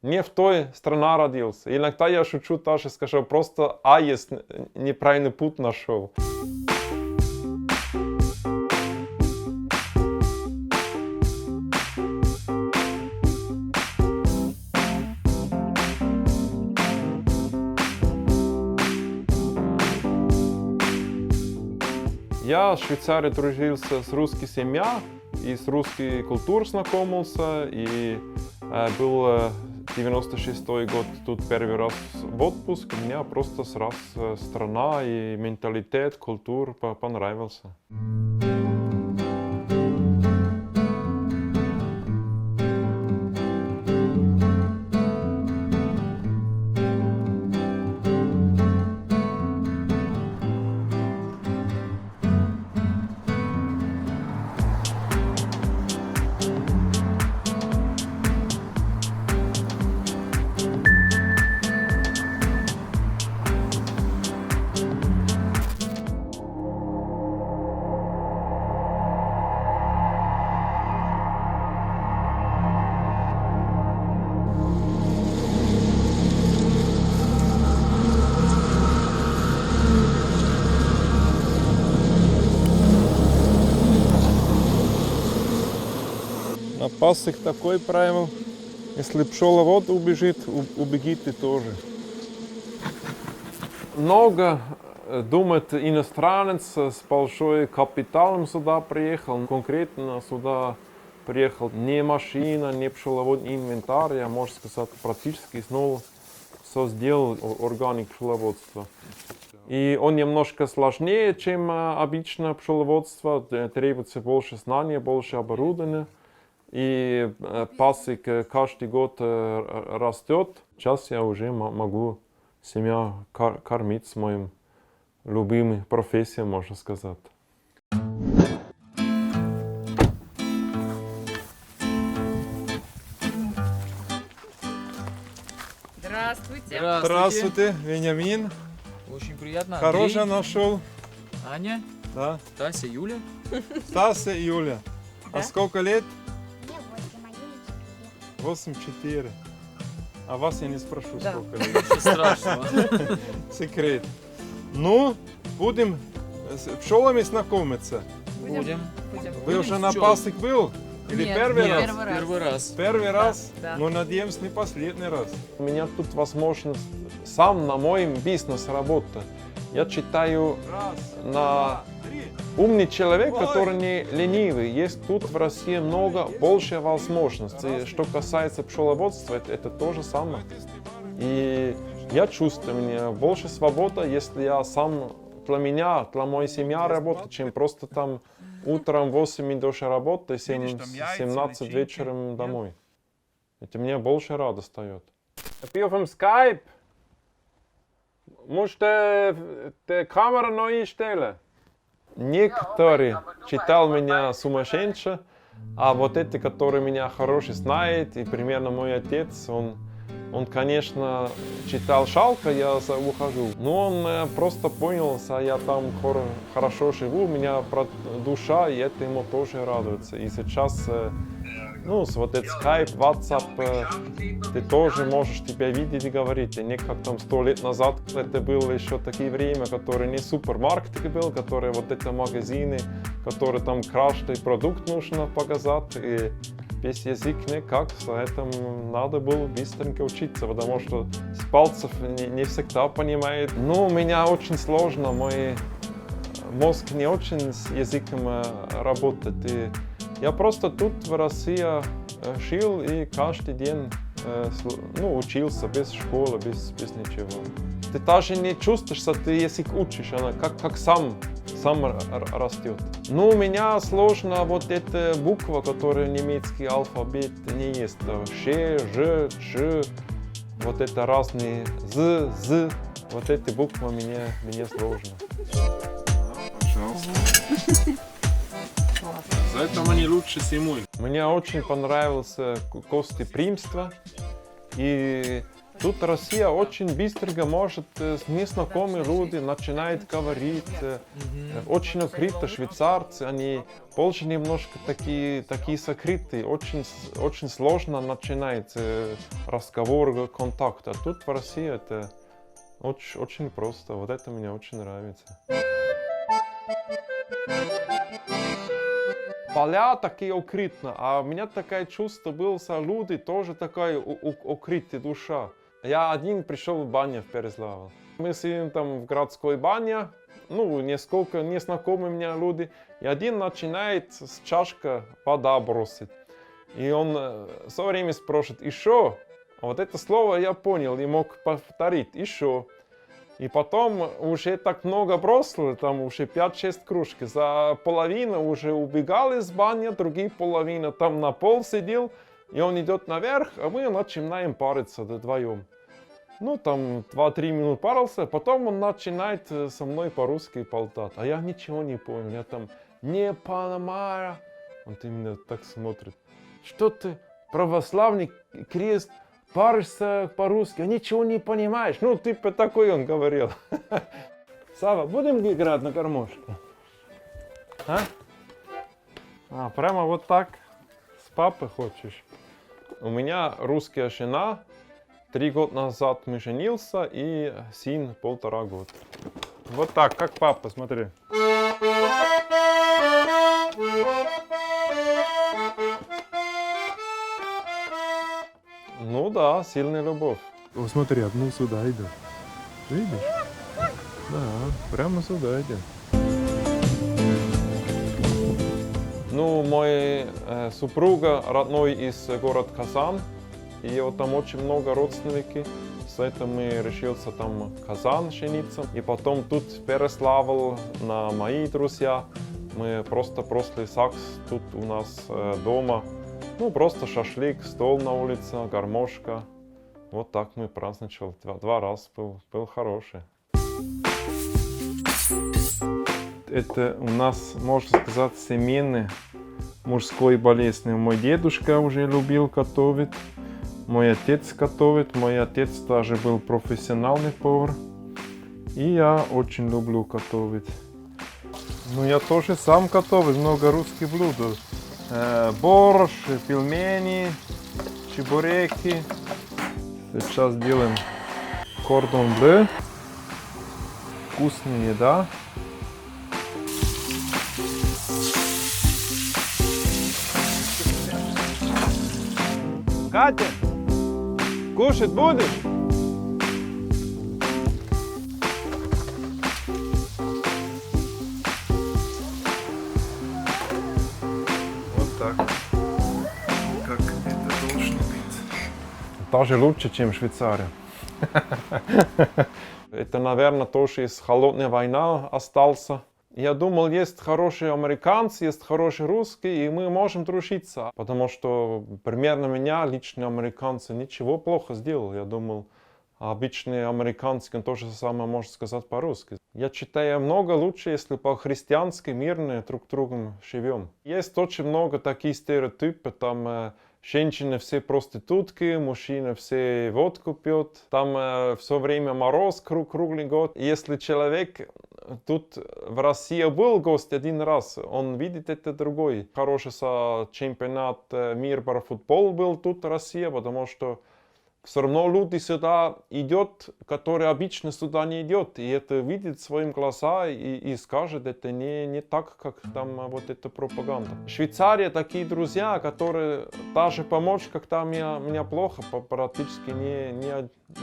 не в той стране родился. Иногда я шучу даже, скажу, просто аист неправильный путь нашел. Я в Швейцарии дружился с русской семьей, и с русской культурой знакомился, и был 96-й год тут первый раз в отпуск. Мне просто сразу страна и менталитет, культура понравился. На пасек такой правил. Если пчеловод убежит, убегите тоже. Много думает иностранец с большой капиталом сюда приехал. Конкретно сюда приехал не машина, не пчеловодный инвентарь, я, можно сказать, практически снова все сделал органик пчеловодства. И он немножко сложнее, чем обычное пчеловодство, требуется больше знаний, больше оборудования. И пасек каждый год растет. Сейчас я уже могу семью кормить с моим любимой профессией, можно сказать. Здравствуйте. Здравствуйте, Вениамин. Очень приятно. Хорошая Андрей, нашел. Аня, Да. Тася, Юля. Стася и Юля. А Да? сколько лет? Мне 8, а Юле 4. 8-4. А вас я не спрошу, Да. сколько лет. Ничего страшного. Секрет. Ну, будем с пчелами знакомиться. Будем. Вы уже на пчел? пасек был? Или Нет, первый нет. раз? Первый раз. Первый раз? да. Ну, надеемся, не последний раз. У меня тут возможность сам на моем бизнесе работать. Я читаю Раз, на два, три. умный человек, который не ленивый. Есть тут в России много, больше возможностей. Что касается пчеловодства, это то же самое. И я чувствую, мне больше свободы, если я сам для меня, для моей семьи работаю, чем просто там утром 8 до работы, 17 вечером домой. Это мне больше радость дает. Ты в Skype? Musst die Kamera neu einstellen? Некоторые читал меня сумасшедший, а вот эти, которые меня хорошо знают, и примерно мой отец, он, конечно, читал жалко, я ухожу. Но он просто понял, что я там хорошо живу, у меня душа, и это ему тоже радуется. И сейчас, ну, с вот этот Skype, WhatsApp, ты тоже можешь тебя видеть и говорить. И не как там 100 лет назад, это было еще такие время, которые не супермаркеты был, которые вот это магазины, которые там каждый продукт нужно показать. И без языка никак, поэтому надо было быстренько учиться, потому что с пальцев не всегда понимает. Ну, у меня очень сложно, мой мозг не очень с языком работает. И я просто тут в России жил и каждый день ну, учился без школы, без ничего. Ты даже не чувствуешь, что ты язык учишь, она как сам растет. Но у меня сложно вот эта буква, которая немецкий алфавит не есть. Ш, Ж, Ч, вот это разные З. Вот эти буквы мне сложно. Пожалуйста. Поэтому они лучше зимой. Мне очень понравился гостеприимство. И Тут Россия очень быстро может с незнакомыми людьми начинает говорить. Очень открыто швейцарцы, они больше немножко такие закрытые. Очень сложно начинать разговор, контакт. А тут в России это очень просто. Вот это мне очень нравится. Поля такие открытые, а у меня такое чувство было, что люди тоже такая открытая душа. Я один пришел в баню в Переславль. Мы сидим там в городской бане, несколько незнакомые мне люди, и один начинает с чашка вода бросить. И он все время спрашивает «еще?». А вот это слово я понял и мог повторить «еще». И потом уже так много бросили, там уже 5-6 кружек. За половину уже убегал из бани, другие половина там на пол сидел. И он идет наверх, а мы начинаем париться вдвоем. Там 2-3 минуты парился, потом он начинает со мной по-русски болтать. А я ничего не понял, я там не понимаю. Он меня так смотрит. Что ты, православный крест? Паришься по-русски, а ничего не понимаешь. Типа такой он говорил. Сава, будем играть на гармошке? Прямо вот так? С папой хочешь? У меня русская жена. 3 года назад мы женился и сын 1,5 года. Вот так, как папа, смотри. Ну да, сильная любовь. О, смотри, одну сюда идет. Видишь? Да, прямо сюда идет. Мой супруга родной из города Казань. И вот там очень много родственников. С этим мы решился там в Казань жениться. И потом тут в Переславль на мои друзья. Мы просто после ЗАГС тут у нас дома. Просто шашлык, стол на улице, гармошка. Вот так мы праздничали. 2 раза был хороший. Это у нас, можно сказать, семейный мужской болезнь. Мой дедушка уже любил готовить. Мой отец готовит. Мой отец даже был профессиональный повар. И я очень люблю готовить. Я тоже сам готовлю много русских блюд. Борщ, пельмени, чебуреки. Сейчас делаем кордон блeu. Вкусная еда. Катя, кушать будешь? Так, как это должно быть. Даже лучше, чем Швейцария. Это, наверное, тоже из холодной войны остался. Я думал, есть хорошие американцы, есть хорошие русские, и мы можем дружиться. Потому что примерно меня, лично американцы, ничего плохо сделал. Я думал, обычные американцы то же самое может сказать по-русски. Я считаю, много лучше, если по-христиански мирно друг с другом живем. Есть очень много таких стереотипов, там женщины все проститутки, мужчины все водку пьют, там все время мороз круглый год. И если человек тут в России был гость 1 раз, он видит это другой. Хороший чемпионат мира по футболу был тут в России, потому что все равно люди сюда идут, которые обычно сюда не идут. И это видит своим глаза и скажет, это не так, как там вот эта пропаганда. Швейцария такие друзья, которые даже помочь, когда меня плохо, практически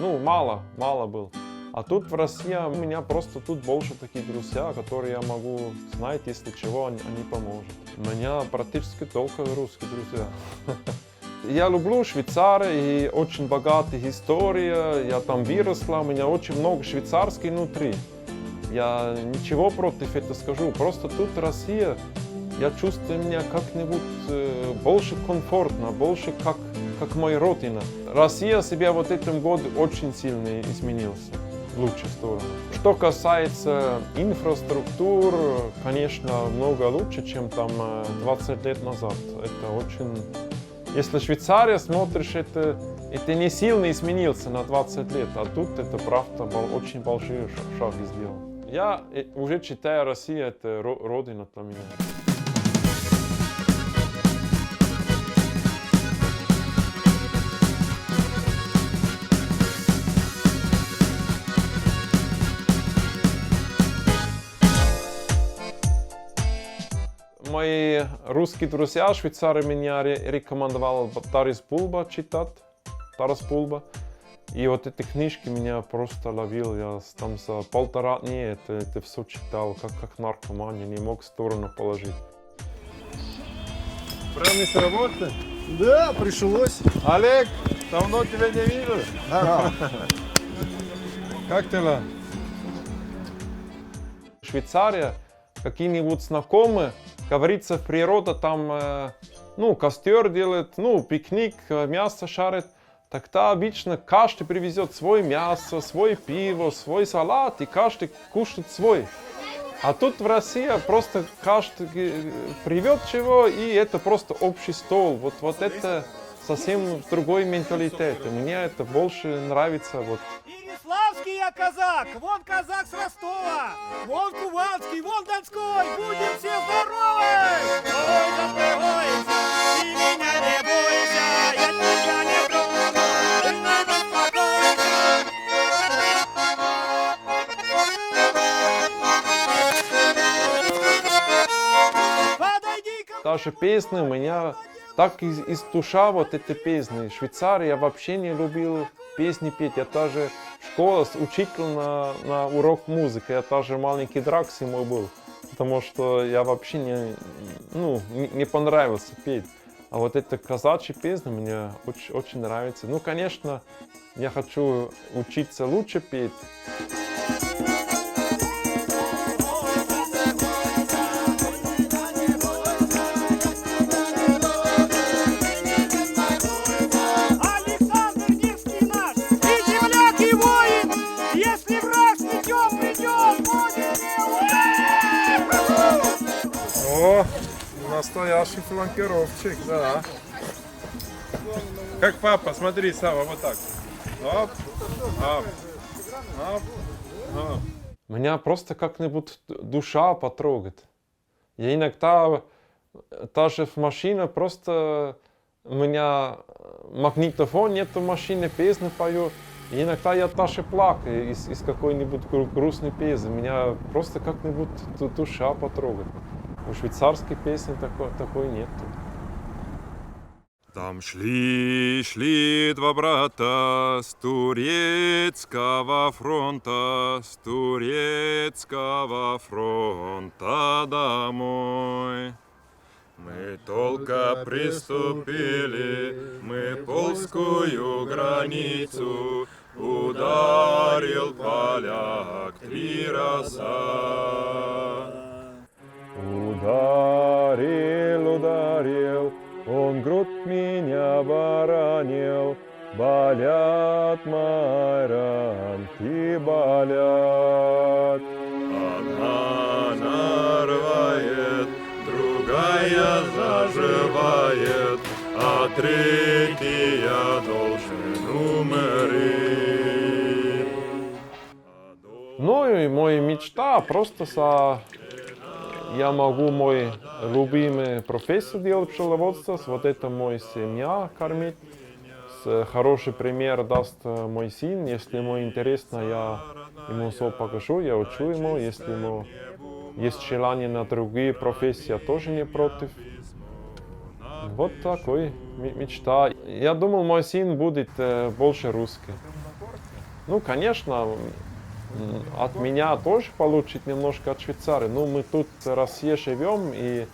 мало было. А тут в России у меня просто тут больше таких друзья, которые я могу знать, если чего, они помогут. У меня практически только русские друзья. Я люблю Швейцарию, и очень богатая история, я там выросла, у меня очень много швейцарских внутри. Я ничего против этого скажу, просто тут Россия, я чувствую меня как-нибудь больше комфортно, больше как моя родина. Россия себя вот этом году очень сильно изменился в лучшую сторону. Что касается инфраструктуры, конечно, много лучше, чем там 20 лет назад. Это очень... Если Швейцария смотришь, это это не сильно изменился на 20 лет, а тут это правда очень большие шаги сделал. Я уже считаю, Россия это родина для меня. Мои русские друзья, швейцары, меня рекомендовали Тарас Бульба читать. Тарас Бульба. И вот эти книжки меня просто ловил. Я там за 1,5 дня это все читал, как наркоман. Я не мог в сторону положить. Прямо с работы? Да, пришлось. Олег, давно тебя не видел. Как дела? Швейцария, какие-нибудь знакомые, говорится, природа там, костер делает, пикник, мясо шарит. Тогда обычно каждый привезет свое мясо, свое пиво, свой салат, и каждый кушает свой. А тут в России просто каждый привет чего, и это просто общий стол. Вот это совсем другой менталитет. И мне это больше нравится. Вот. Переславский я казак, вон казак с Ростова, вон кубанский, вон донской, будем все здоровы! Ой, запрягайся, ты меня не бойся, я тебя не трону, ты не беспокойся. Подойди-ка. Даже песни у меня так из душа вот эти песни. В Швейцарии я вообще не любил песни петь. Я даже в школе учитель на урок музыки. Я даже маленький дракс ему был. Потому что я вообще не понравился петь. А вот эти казачьи песни мне очень нравятся. Ну, конечно, я хочу учиться лучше петь. Александр Невский наш, и земляк, и воин, если враг придет, будет О, настоящий фланкировщик, да. Как папа, смотри, Сава, вот так. Оп, оп, оп, оп. Меня просто как-нибудь душа потрогает. Я иногда даже в машине просто у меня магнитофон нет в машине, песни пою. И иногда я даже плакаю из какой-нибудь грустной песни. Меня просто как-нибудь душа потрогает. У швейцарской песни такой нет. Там шли два брата с турецкого фронта, домой. Мы только приступили, мы польскую границу, ударил поляк 3 раза. Ударил, он грудь меня поранил, болят мои ранки, болят. Одна нарвает, другая заживает, а третья должен умереть. Ну и моя мечта просто я могу мой любимый профессию делать пчеловодство, вот это мой семья кормить. Хороший пример даст мой сын, если ему интересно, я ему все покажу, я учу ему, если ему есть желание на другие профессии, я тоже не против. Вот такой мечта. Я думал, мой сын будет больше русский. Ну, конечно, от меня тоже получит немножко от Швейцарии. Но мы тут в России живем, и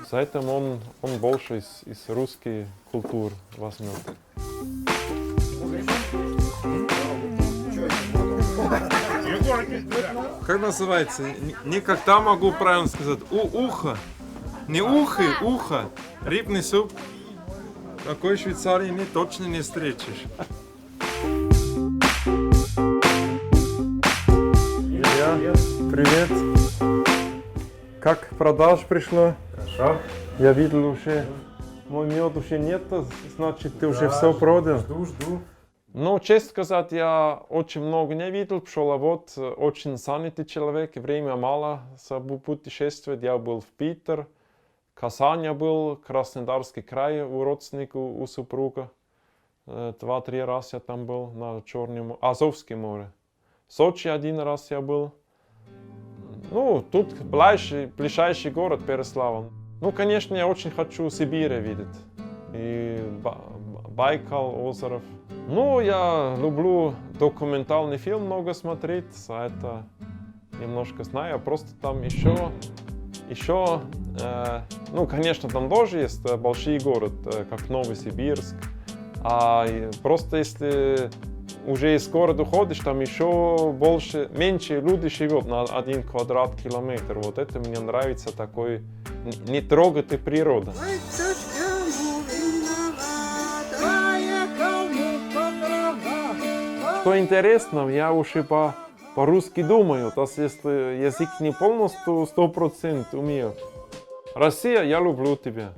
за этим он больше из русской культуры возьмет. Как называется? Никогда могу правильно сказать. Ухо. Не ухо, ухо. Рыбный суп. Такой в Швейцарии точно не встретишь. Илья, привет. Как продаж пришло? Хорошо. Я видел уже Мой мед уже нет, значит, ты уже все продал. Жду. Ну, честно сказать, я очень много не видел. Пчеловод очень занятый человек, время мало путешествовать. Я был в Питер, Казань я был, Краснодарский край у родственника, у супруга. 2-3 раза я там был, на Черном, Азовское море. В Сочи 1 раз я был. Ну, тут ближайший город Переславль. Ну, конечно, я очень хочу Сибирь видеть. И Байкал, озеров. Ну, я люблю документальный фильм много смотреть, а это немножко знаю. А просто там еще, ну, конечно, там тоже есть большой город, как Новосибирск. Просто если уже из города уходишь, там еще меньше людей живет на 1 квадрат-километр. Вот это мне нравится, такой не трогать природа. Что интересно, я уже по-русски думаю, то есть если язык не полностью 100% умею. Россия, я люблю тебя.